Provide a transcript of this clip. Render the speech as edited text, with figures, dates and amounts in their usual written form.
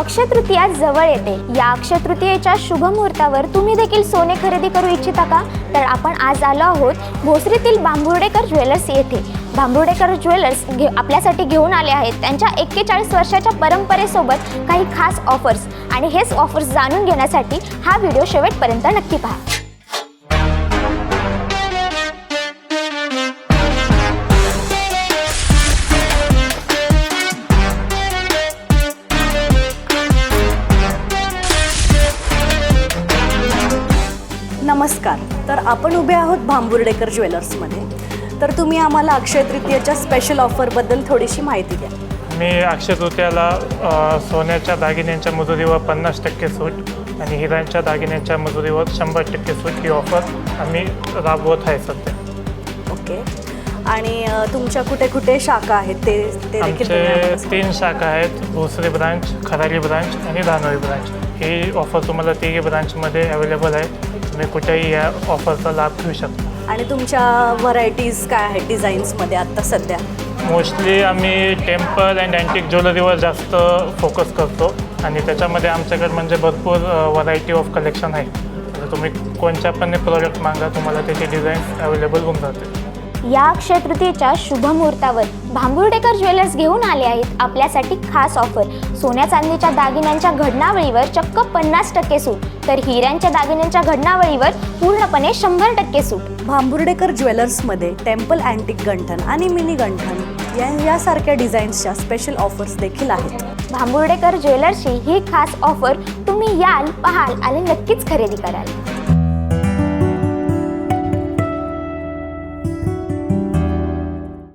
अक्षय तृतीया जवळ येते। या अक्षय तृतीयेच्या शुभ मुहूर्तावर तुम्ही देखील सोने खरेदी करू इच्छिता का? तर आपण आज आलो आहोत भोसरीतील बांबुर्डेकर ज्वेलर्स येथे। बांबुर्डेकर ज्वेलर्स आपल्यासाठी घेऊन आले आहेत त्यांच्या 41 वर्षाच्या परंपरेसोबत काही खास ऑफर्स, आणि हेच ऑफर्स जाणून घेण्यासाठी हा व्हिडिओ शेवटपर्यंत नक्की पहा। नमस्कार। तर आपण उभे आहोत बांबुर्डेकर ज्वेलर्समध्ये। तर तुम्ही आम्हाला अक्षय तृतीयेच्या स्पेशल ऑफरबद्दल थोडीशी माहिती द्या। मी अक्षय तृतीयाला सोन्याच्या दागिन्यांच्या मजुरीवर 50% सूट आणि हिऱ्यांच्या दागिन्यांच्या मजुरीवर 100% सूट ही ऑफर आम्ही राबवत आहे सध्या। ओके। आणि तुमच्या कुठे कुठे शाखा आहेत ते देखील आमचे 3 शाखा आहेत, भोसरी ब्रांच, खराडी ब्रांच आणि धानोरी ब्रांच। ही ऑफर तुम्हाला तिघी ब्रांचमध्ये अवेलेबल आहे। तुम्ही कुठेही या ऑफरचा लाभ घेऊ शकता। आणि तुमच्या व्हरायटीज काय आहेत डिझाईन्समध्ये आत्ता सध्या? मोस्टली आम्ही टेम्पल अँड अँटिक ज्वेलरीवर जास्त फोकस करतो आणि त्याच्यामध्ये आमच्याकडे म्हणजे भरपूर व्हरायटी ऑफ कलेक्शन आहे। तर तुम्ही कोणत्या पण प्रॉडक्ट मागा, तुम्हाला त्याचे डिझाईन्स अवेलेबल होऊन जाते। या अक्षय तृतीयेच्या शुभ मुहूर्तावर बांबुर्डेकर ज्वेलर्स घेऊन आले आहेत आपल्यासाठी खास ऑफर। सोन्या चांदीच्या दागिन्यांच्या घडणावळीवर चक्क 50% सूट, तर हिऱ्यांच्या दागिन्यांच्या घडणावळीवर पूर्णपणे 100% सूट। बांबुर्डेकर ज्वेलर्समध्ये टेम्पल अँटिक गंठन आणि मिनी गंठन यासारख्या डिझाईन्सच्या स्पेशल ऑफर्स देखील आहेत। बांबुर्डेकर ज्वेलर्सची ही खास ऑफर तुम्ही याल, पाहाल आणि नक्कीच खरेदी कराल।